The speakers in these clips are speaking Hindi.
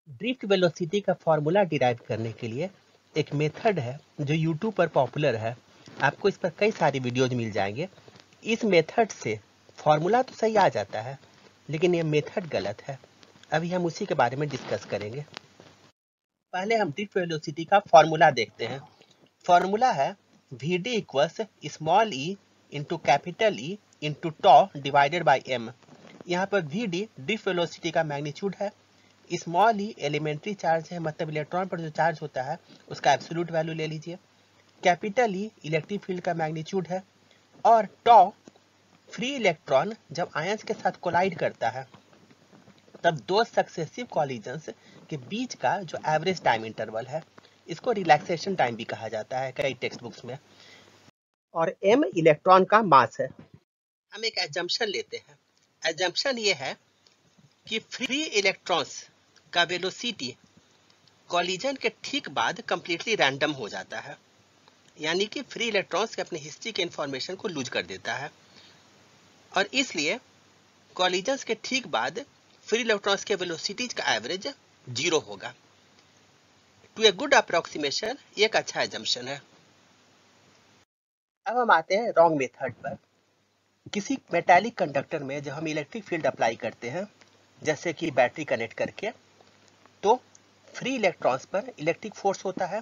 ड्रिफ्ट वेलोसिटी का फॉर्मूला डिराइव करने के लिए एक मेथड है जो यूट्यूब पर पॉपुलर है। आपको इस पर कई सारे वीडियोज मिल जाएंगे। इस मेथड से फॉर्मूला तो सही आ जाता है, लेकिन ये मेथड गलत है। अभी हम उसी के बारे में डिस्कस करेंगे। पहले हम ड्रिफ्ट वेलोसिटी का फॉर्मूला देखते हैं। फॉर्मूला है Vd equals small e into capital E into tau divided by M. यहाँ पर Vd ड्रिफ्ट वेलोसिटी का मैग्नीट्यूड है, स्मॉल ई एलिमेंट्री चार्ज है, मतलब इलेक्ट्रॉन पर जो चार्ज होता है उसका एब्सोल्यूट वैल्यू ले लीजिए। कैपिटल ई इलेक्ट्रिक फील्ड का मैग्नीट्यूड है, और टॉ फ्री इलेक्ट्रॉन जब आयंस के साथ कोलाइड करता है तब दो सक्सेसिव कॉलिजन्स के बीच का जो एवरेज टाइम इंटरवल है, इसको रिलैक्सेशन टाइम भी कहा जाता है कई टेक्स्ट बुक्स में। और m इलेक्ट्रॉन का मास है। हम एक एजम्पशन लेते हैं। एजम्पशन ये है कि फ्री इलेक्ट्रॉन्स का वेलोसिटी कॉलिजन के ठीक बाद कंप्लीटली रैंडम हो जाता है, यानी कि फ्री इलेक्ट्रॉन्स के अपने हिस्ट्री के इंफॉर्मेशन को लूज कर देता है, और इसलिए कॉलिजन्स के ठीक बाद फ्री इलेक्ट्रॉन्स के वेलोसिटीज का एवरेज 0 होगा। टू ए गुड अप्रोक्सीमेशन एक अच्छा एजम्पशन है। अब हम आते हैं रॉन्ग मेथड पर। किसी मेटालिक कंडक्टर में जब हम इलेक्ट्रिक फील्ड अप्लाई करते हैं, जैसे कि बैटरी कनेक्ट करके, तो फ्री इलेक्ट्रॉन्स पर इलेक्ट्रिक फोर्स होता है।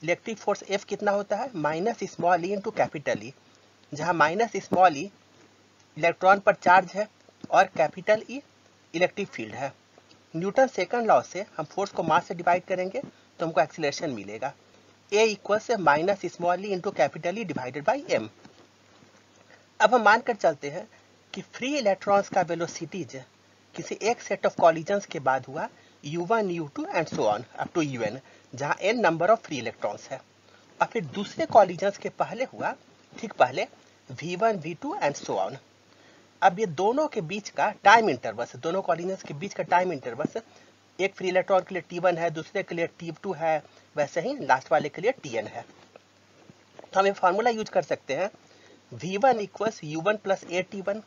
इलेक्ट्रिक फोर्स F कितना होता है? Minus small e into capital ई, जहाँ माइनस स्मॉल ई इलेक्ट्रॉन पर चार्ज है और कैपिटल ई इलेक्ट्रिक फील्ड है। न्यूटन सेकंड लॉ से हम फोर्स को मास से डिवाइड करेंगे तो हमको एक्सीलरेशन मिलेगा। A इक्वल से minus small e into capital E divided by m। अब हम मानकर चलते हैं कि फ्री इलेक्ट्रॉन्स का वेलोसिटीज किसी एक सेट ऑफ कॉलिजन्स के बाद हुआ u1, u2 and so on up to un, जहां n number of free electrons है। और फिर दूसरे कॉलिजन्स के पहले हुआ, ठीक पहले, v1, v2 and so on. अब ये दोनों के बीच का टाइम इंटरवल, दोनों कॉलिजन्स के बीच का टाइम इंटरवल, एक फ्री इलेक्ट्रॉन के लिए t1 है, दूसरे के लिए t2 है, वैसे ही लास्ट वाले के लिए tn है। तो हम ये फार्मूला यूज कर सकते हैं, v1 equals u1 plus at1,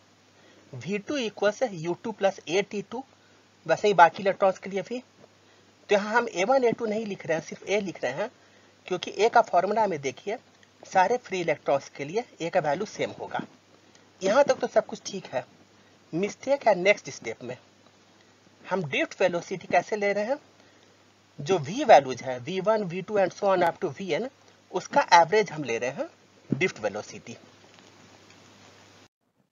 v2 equals u2 plus at2, वैसे ही बाकी इलेक्ट्रॉन्स के लिए भी। तो यहाँ हम a1 a2 नहीं लिख रहे हैं, सिर्फ a लिख रहे हैं, क्योंकि a का फॉर्मूला में देखिए सारे फ्री इलेक्ट्रॉन्स के लिए a का वैल्यू सेम होगा। यहाँ तक तो सब कुछ ठीक है। मिस्टेक है नेक्स्ट स्टेप में। हम ड्रिफ्ट वेलोसिटी कैसे ले रहे हैं? जो v वैल्यूज है v1, v2 and so on up to vn, उसका एवरेज हम ले रहे हैं ड्रिफ्ट वेलोसिटी।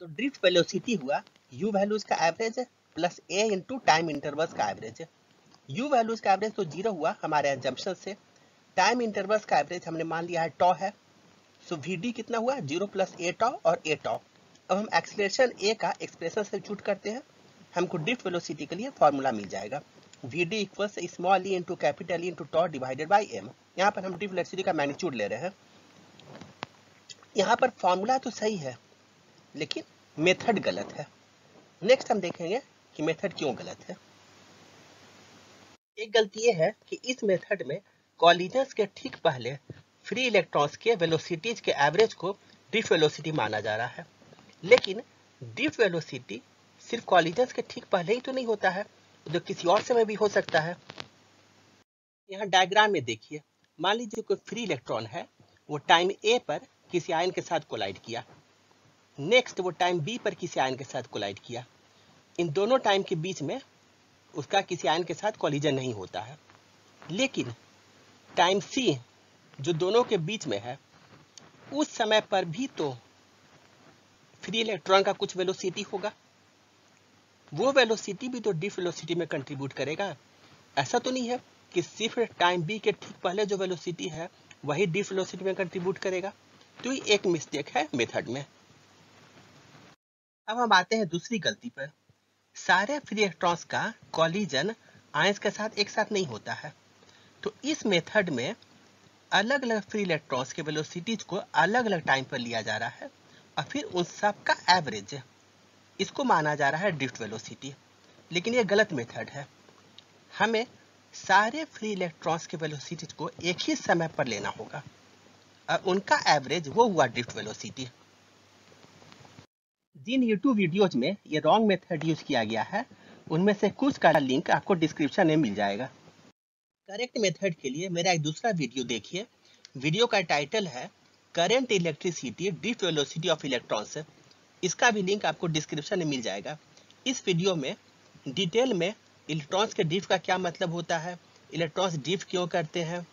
तो ड्रिफ्ट वेलोसिटी हुआ u वैल्यूज का average plus a into time intervals का एवरेज। u वैल्यूज का एवरेज तो 0 हुआ हमारे एजम्पशन से। टाइम इंटरवल्स का एवरेज हमने मान लिया है टॉ है, सो vd कितना हुआ? 0 प्लस a टॉ और a टॉ। अब हम एक्सीलरेशन a का एक्सप्रेशन सब्स्टिट्यूट करते हैं, हमको ड्रिफ्ट वेलोसिटी के लिए फॉर्मूला मिल जाएगा, Vd equals small e into capital E into tau divided by m। यहाँ पर हम ड्रिफ्ट वेलोसिटी का मैग्नीट्यूड ले रहे हैं। यहाँ पर फॉर्मूला तो सही है, लेकिन मेथड गलत है। नेक्स्ट हम देखेंगे कि मेथड क्यों गलत है। एक गलती ये है कि इस मेथड में कॉलिजन्स के ठीक पहले फ्री इलेक्ट्रॉन्स के वेलोसिटीज के एवरेज को ड्रिफ्ट वेलोसिटी माना जा रहा है, लेकिन ड्रिफ्ट वेलोसिटी सिर्फ कॉलिजन्स के ठीक पहले ही तो नहीं होता है, जो किसी और समय भी हो सकता है। यहाँ डायग्राम में देखिए, मान लीजिए कोई फ्री इलेक्ट्रॉन है, वो टाइम a पर किसी आयन के साथ कोलाइड किया, नेक्स्ट वो टाइम b पर किसी आयन के साथ कोलाइड किया। इन दोनों टाइम के बीच में उसका किसी आयन के साथ कॉलिजन नहीं होता है, लेकिन टाइम c जो दोनों के बीच में है, उस समय पर भी तो फ्री इलेक्ट्रॉन का कुछ वेलोसिटी होगा। वो वेलोसिटी भी तो ड्रिफ्ट वेलोसिटी में कंट्रीब्यूट करेगा। ऐसा तो नहीं है कि सिर्फ टाइम b के ठीक पहले जो वेलोसिटी है वही ड्रिफ्ट वेलोसिटी में कंट्रीब्यूट करेगा। तो ये एक मिस्टेक है मेथड में। अब हम आते हैं दूसरी गलती पर। सारे फ्री इलेक्ट्रॉन्स का कॉलिजन आयंस के साथ एक साथ नहीं होता है, तो इस मेथड में अलग अलग फ्री इलेक्ट्रॉन्स के वेलोसिटीज को अलग अलग टाइम पर लिया जा रहा है, और फिर उन सब का एवरेज, इसको माना जा रहा है ड्रिफ्ट वेलोसिटी। लेकिन ये गलत मेथड है। हमें सारे फ्री इलेक्ट्रॉन्स के वेलोसिटीज को एक ही समय पर लेना होगा, और उनका एवरेज वो हुआ ड्रिफ्ट वेलोसिटी। जिन यूट्यूब वीडियोज में ये रॉन्ग मेथड यूज किया गया है, उनमें से कुछ का लिंक आपको डिस्क्रिप्शन में मिल जाएगा। करेक्ट मेथड के लिए मेरा एक दूसरा वीडियो देखिए। वीडियो का टाइटल है current electricity drift velocity of electrons. इसका भी लिंक आपको डिस्क्रिप्शन में मिल जाएगा। इस वीडियो में डिटेल में इलेक्ट्रॉन्स के ड्रिफ्ट का क्या मतलब होता है, इलेक्ट्रॉन्स ड्रिफ्ट क्यों करते हैं,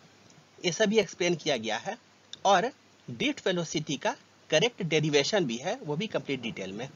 ये सभी एक्सप्लेन किया गया है और ड्रिफ्ट वेलोसिटी का करेक्ट डेरिवेशन भी है, वो भी कंप्लीट डिटेल में।